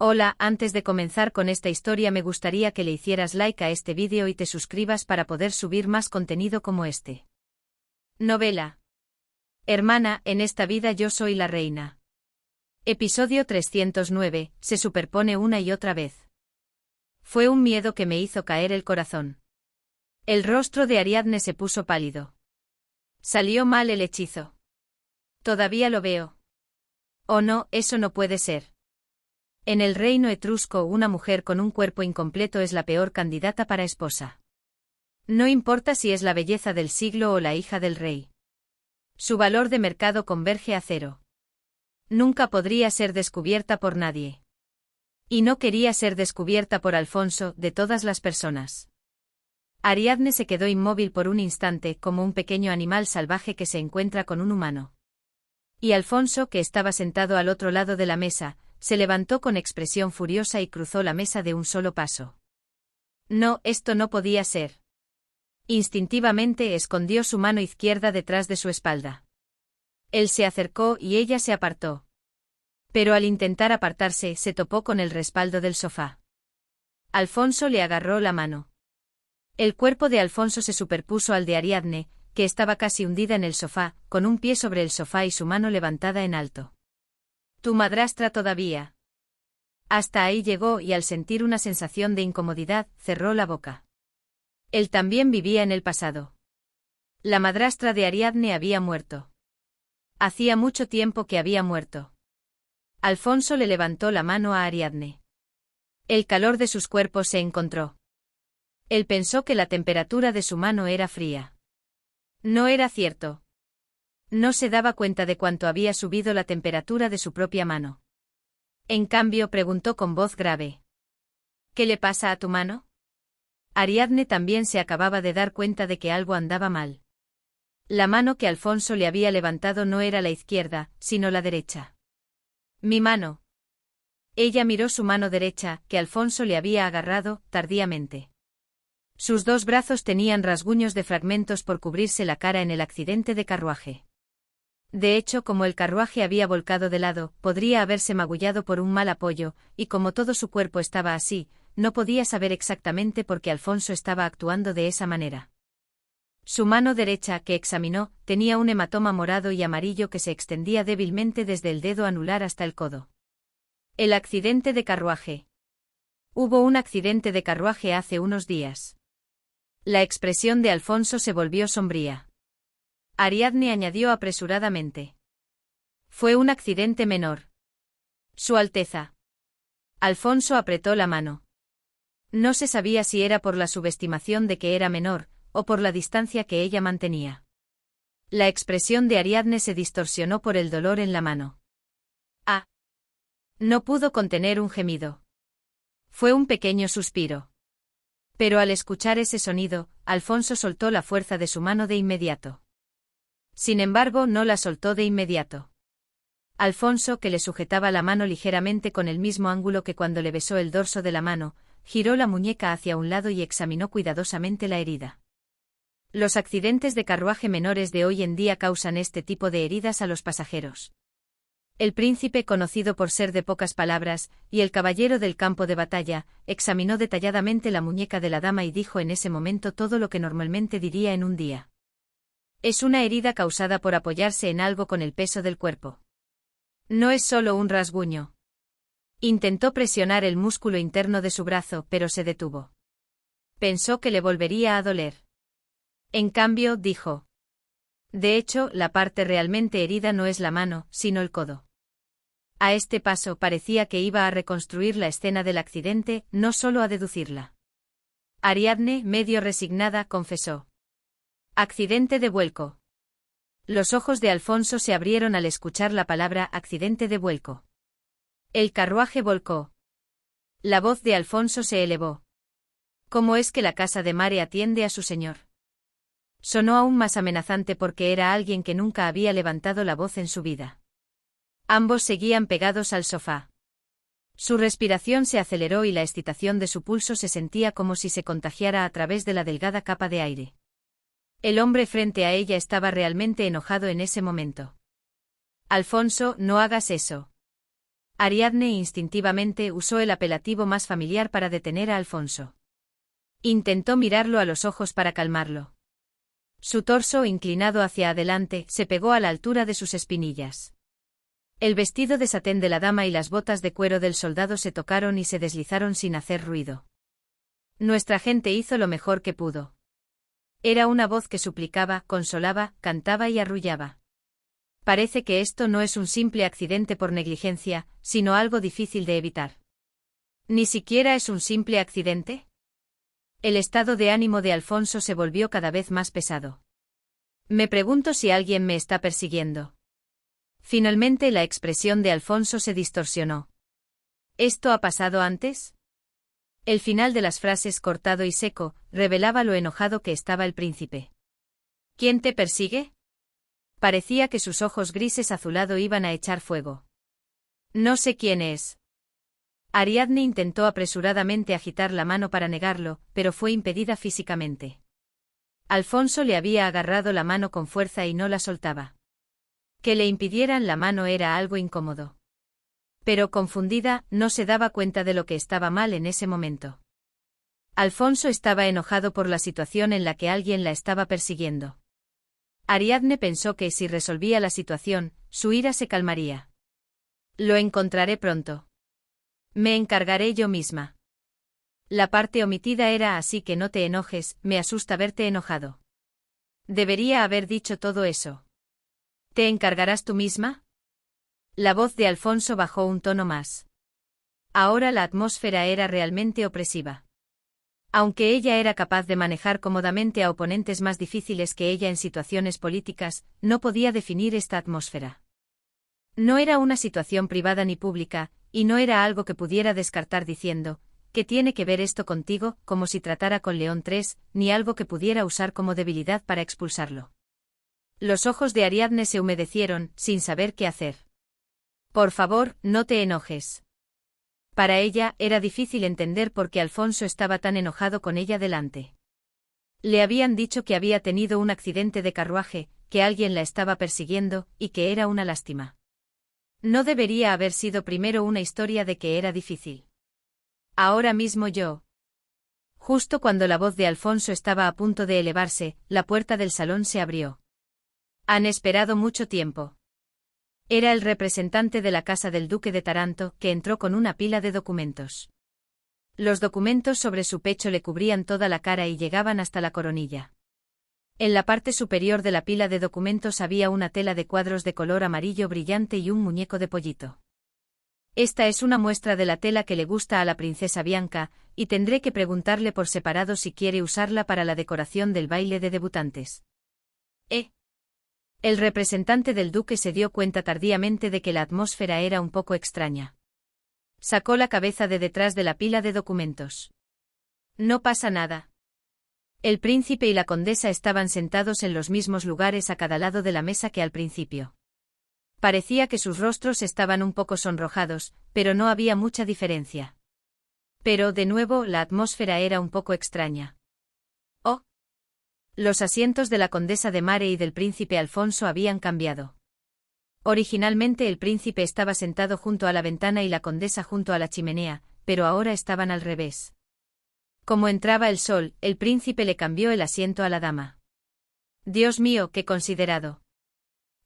Hola, antes de comenzar con esta historia me gustaría que le hicieras like a este vídeo y te suscribas para poder subir más contenido como este. Novela. Hermana, en esta vida yo soy la reina. Episodio 309, se superpone una y otra vez. Fue un miedo que me hizo caer el corazón. El rostro de Ariadne se puso pálido. Salió mal el hechizo. Todavía lo veo. Oh no, eso no puede ser. En el reino etrusco una mujer con un cuerpo incompleto es la peor candidata para esposa. No importa si es la belleza del siglo o la hija del rey. Su valor de mercado converge a cero. Nunca podría ser descubierta por nadie. Y no quería ser descubierta por Alfonso, de todas las personas. Ariadne se quedó inmóvil por un instante, como un pequeño animal salvaje que se encuentra con un humano. Y Alfonso, que estaba sentado al otro lado de la mesa, se levantó con expresión furiosa y cruzó la mesa de un solo paso. No, esto no podía ser. Instintivamente escondió su mano izquierda detrás de su espalda. Él se acercó y ella se apartó. Pero al intentar apartarse se topó con el respaldo del sofá. Alfonso le agarró la mano. El cuerpo de Alfonso se superpuso al de Ariadne, que estaba casi hundida en el sofá, con un pie sobre el sofá y su mano levantada en alto. Tu madrastra todavía. Hasta ahí llegó y al sentir una sensación de incomodidad, cerró la boca. Él también vivía en el pasado. La madrastra de Ariadne había muerto. Hacía mucho tiempo que había muerto. Alfonso le levantó la mano a Ariadne. El calor de sus cuerpos se encontró. Él pensó que la temperatura de su mano era fría. No era cierto. No se daba cuenta de cuánto había subido la temperatura de su propia mano. En cambio, preguntó con voz grave. ¿Qué le pasa a tu mano? Ariadne también se acababa de dar cuenta de que algo andaba mal. La mano que Alfonso le había levantado no era la izquierda, sino la derecha. Mi mano. Ella miró su mano derecha, que Alfonso le había agarrado, tardíamente. Sus dos brazos tenían rasguños de fragmentos por cubrirse la cara en el accidente de carruaje. De hecho, como el carruaje había volcado de lado, podría haberse magullado por un mal apoyo, y como todo su cuerpo estaba así, no podía saber exactamente por qué Alfonso estaba actuando de esa manera. Su mano derecha, que examinó, tenía un hematoma morado y amarillo que se extendía débilmente desde el dedo anular hasta el codo. El accidente de carruaje. Hubo un accidente de carruaje hace unos días. La expresión de Alfonso se volvió sombría. Ariadne añadió apresuradamente. Fue un accidente menor. Su Alteza. Alfonso apretó la mano. No se sabía si era por la subestimación de que era menor, o por la distancia que ella mantenía. La expresión de Ariadne se distorsionó por el dolor en la mano. Ah. No pudo contener un gemido. Fue un pequeño suspiro. Pero al escuchar ese sonido, Alfonso soltó la fuerza de su mano de inmediato. Sin embargo, no la soltó de inmediato. Alfonso, que le sujetaba la mano ligeramente con el mismo ángulo que cuando le besó el dorso de la mano, giró la muñeca hacia un lado y examinó cuidadosamente la herida. Los accidentes de carruaje menores de hoy en día causan este tipo de heridas a los pasajeros. El príncipe, conocido por ser de pocas palabras, y el caballero del campo de batalla, examinó detalladamente la muñeca de la dama y dijo en ese momento todo lo que normalmente diría en un día. Es una herida causada por apoyarse en algo con el peso del cuerpo. No es solo un rasguño. Intentó presionar el músculo interno de su brazo, pero se detuvo. Pensó que le volvería a doler. En cambio, dijo. De hecho, la parte realmente herida no es la mano, sino el codo. A este paso parecía que iba a reconstruir la escena del accidente, no solo a deducirla. Ariadne, medio resignada, confesó. Accidente de vuelco. Los ojos de Alfonso se abrieron al escuchar la palabra accidente de vuelco. El carruaje volcó. La voz de Alfonso se elevó. ¿Cómo es que la casa de Mare atiende a su señor? Sonó aún más amenazante porque era alguien que nunca había levantado la voz en su vida. Ambos seguían pegados al sofá. Su respiración se aceleró y la excitación de su pulso se sentía como si se contagiara a través de la delgada capa de aire. El hombre frente a ella estaba realmente enojado en ese momento. Alfonso, no hagas eso. Ariadne instintivamente usó el apelativo más familiar para detener a Alfonso. Intentó mirarlo a los ojos para calmarlo. Su torso, inclinado hacia adelante, se pegó a la altura de sus espinillas. El vestido de satén de la dama y las botas de cuero del soldado se tocaron y se deslizaron sin hacer ruido. Nuestra gente hizo lo mejor que pudo. Era una voz que suplicaba, consolaba, cantaba y arrullaba. Parece que esto no es un simple accidente por negligencia, sino algo difícil de evitar. ¿Ni siquiera es un simple accidente? El estado de ánimo de Alfonso se volvió cada vez más pesado. Me pregunto si alguien me está persiguiendo. Finalmente la expresión de Alfonso se distorsionó. ¿Esto ha pasado antes? El final de las frases, cortado y seco, revelaba lo enojado que estaba el príncipe. ¿Quién te persigue? Parecía que sus ojos grises azulado iban a echar fuego. No sé quién es. Ariadne intentó apresuradamente agitar la mano para negarlo, pero fue impedida físicamente. Alfonso le había agarrado la mano con fuerza y no la soltaba. Que le impidieran la mano era algo incómodo. Pero confundida, no se daba cuenta de lo que estaba mal en ese momento. Alfonso estaba enojado por la situación en la que alguien la estaba persiguiendo. Ariadne pensó que si resolvía la situación, su ira se calmaría. Lo encontraré pronto. Me encargaré yo misma. La parte omitida era así que no te enojes, me asusta verte enojado. Debería haber dicho todo eso. ¿Te encargarás tú misma? La voz de Alfonso bajó un tono más. Ahora la atmósfera era realmente opresiva. Aunque ella era capaz de manejar cómodamente a oponentes más difíciles que ella en situaciones políticas, no podía definir esta atmósfera. No era una situación privada ni pública, y no era algo que pudiera descartar diciendo, ¿qué tiene que ver esto contigo?, como si tratara con León III, ni algo que pudiera usar como debilidad para expulsarlo. Los ojos de Ariadne se humedecieron, sin saber qué hacer. Por favor, no te enojes. Para ella, era difícil entender por qué Alfonso estaba tan enojado con ella delante. Le habían dicho que había tenido un accidente de carruaje, que alguien la estaba persiguiendo, y que era una lástima. No debería haber sido primero una historia de que era difícil. Ahora mismo yo. Justo cuando la voz de Alfonso estaba a punto de elevarse, la puerta del salón se abrió. Han esperado mucho tiempo. Era el representante de la casa del duque de Taranto, que entró con una pila de documentos. Los documentos sobre su pecho le cubrían toda la cara y llegaban hasta la coronilla. En la parte superior de la pila de documentos había una tela de cuadros de color amarillo brillante y un muñeco de pollito. Esta es una muestra de la tela que le gusta a la princesa Bianca, y tendré que preguntarle por separado si quiere usarla para la decoración del baile de debutantes. El representante del duque se dio cuenta tardíamente de que la atmósfera era un poco extraña. Sacó la cabeza de detrás de la pila de documentos. No pasa nada. El príncipe y la condesa estaban sentados en los mismos lugares a cada lado de la mesa que al principio. Parecía que sus rostros estaban un poco sonrojados, pero no había mucha diferencia. Pero, de nuevo, la atmósfera era un poco extraña. Oh. Los asientos de la condesa de Mare y del príncipe Alfonso habían cambiado. Originalmente el príncipe estaba sentado junto a la ventana y la condesa junto a la chimenea, pero ahora estaban al revés. Como entraba el sol, el príncipe le cambió el asiento a la dama. Dios mío, qué considerado.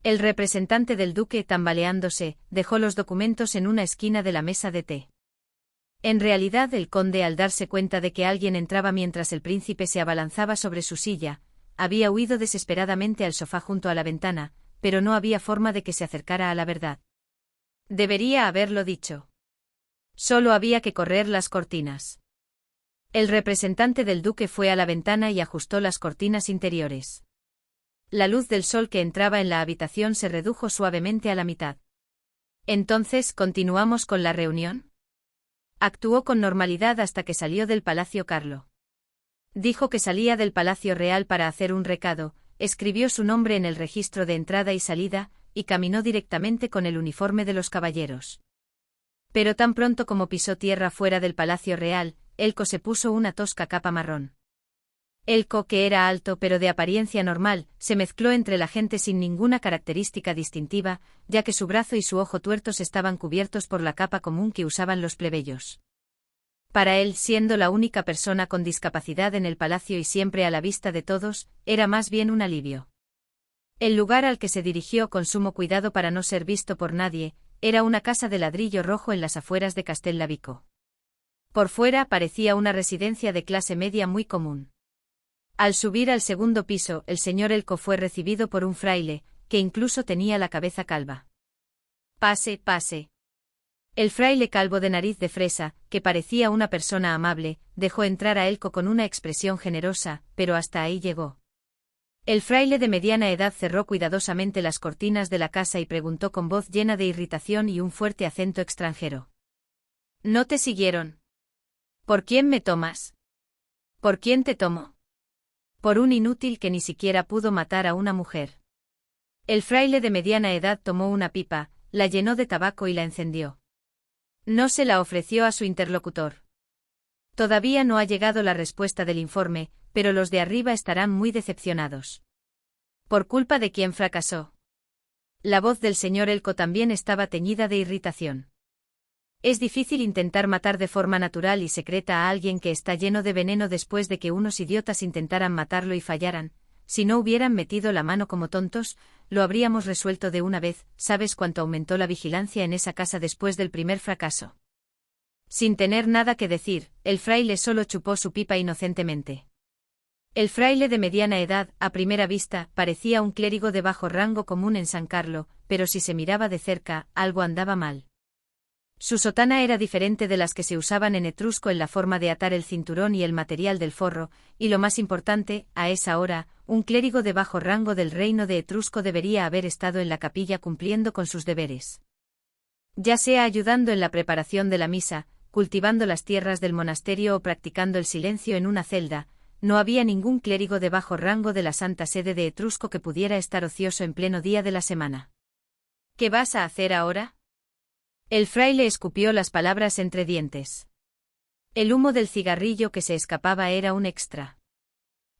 El representante del duque, tambaleándose, dejó los documentos en una esquina de la mesa de té. En realidad el conde, al darse cuenta de que alguien entraba mientras el príncipe se abalanzaba sobre su silla, había huido desesperadamente al sofá junto a la ventana, pero no había forma de que se acercara a la verdad. Debería haberlo dicho. Solo había que correr las cortinas. El representante del duque fue a la ventana y ajustó las cortinas interiores. La luz del sol que entraba en la habitación se redujo suavemente a la mitad. Entonces, ¿continuamos con la reunión? Actuó con normalidad hasta que salió del Palacio Carlo. Dijo que salía del Palacio Real para hacer un recado, escribió su nombre en el registro de entrada y salida, y caminó directamente con el uniforme de los caballeros. Pero tan pronto como pisó tierra fuera del Palacio Real, Elko se puso una tosca capa marrón. Elko, que era alto pero de apariencia normal, se mezcló entre la gente sin ninguna característica distintiva, ya que su brazo y su ojo tuertos estaban cubiertos por la capa común que usaban los plebeyos. Para él, siendo la única persona con discapacidad en el palacio y siempre a la vista de todos, era más bien un alivio. El lugar al que se dirigió con sumo cuidado para no ser visto por nadie, era una casa de ladrillo rojo en las afueras de Castellavico. Por fuera parecía una residencia de clase media muy común. Al subir al segundo piso, el señor Elko fue recibido por un fraile, que incluso tenía la cabeza calva. «Pase, pase». El fraile calvo de nariz de fresa, que parecía una persona amable, dejó entrar a Elko con una expresión generosa, pero hasta ahí llegó. El fraile de mediana edad cerró cuidadosamente las cortinas de la casa y preguntó con voz llena de irritación y un fuerte acento extranjero. «¿No te siguieron? ¿Por quién me tomas? ¿Por quién te tomo?» «Por un inútil que ni siquiera pudo matar a una mujer». El fraile de mediana edad tomó una pipa, la llenó de tabaco y la encendió. No se la ofreció a su interlocutor. Todavía no ha llegado la respuesta del informe, pero los de arriba estarán muy decepcionados. ¿Por culpa de quién fracasó? La voz del señor Elko también estaba teñida de irritación. Es difícil intentar matar de forma natural y secreta a alguien que está lleno de veneno después de que unos idiotas intentaran matarlo y fallaran. Si no hubieran metido la mano como tontos, lo habríamos resuelto de una vez. ¿Sabes cuánto aumentó la vigilancia en esa casa después del primer fracaso? Sin tener nada que decir, el fraile solo chupó su pipa inocentemente. El fraile de mediana edad, a primera vista, parecía un clérigo de bajo rango común en San Carlo, pero si se miraba de cerca, algo andaba mal. Su sotana era diferente de las que se usaban en Etrusco en la forma de atar el cinturón y el material del forro, y lo más importante, a esa hora, un clérigo de bajo rango del reino de Etrusco debería haber estado en la capilla cumpliendo con sus deberes. Ya sea ayudando en la preparación de la misa, cultivando las tierras del monasterio o practicando el silencio en una celda, no había ningún clérigo de bajo rango de la Santa Sede de Etrusco que pudiera estar ocioso en pleno día de la semana. ¿Qué vas a hacer ahora? El fraile escupió las palabras entre dientes. El humo del cigarrillo que se escapaba era un extra.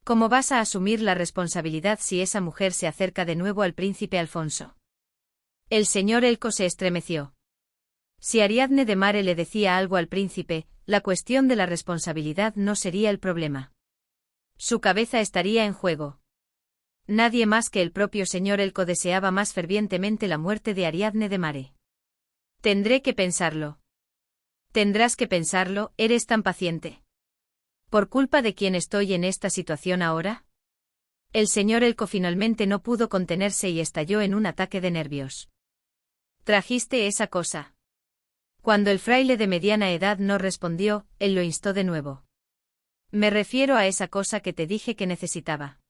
¿Cómo vas a asumir la responsabilidad si esa mujer se acerca de nuevo al príncipe Alfonso? El señor Elko se estremeció. Si Ariadne de Mare le decía algo al príncipe, la cuestión de la responsabilidad no sería el problema. Su cabeza estaría en juego. Nadie más que el propio señor Elko deseaba más fervientemente la muerte de Ariadne de Mare. Tendré que pensarlo. Tendrás que pensarlo, eres tan paciente. ¿Por culpa de quién estoy en esta situación ahora? El señor Elko finalmente no pudo contenerse y estalló en un ataque de nervios. ¿Trajiste esa cosa? Cuando el fraile de mediana edad no respondió, él lo instó de nuevo. Me refiero a esa cosa que te dije que necesitaba.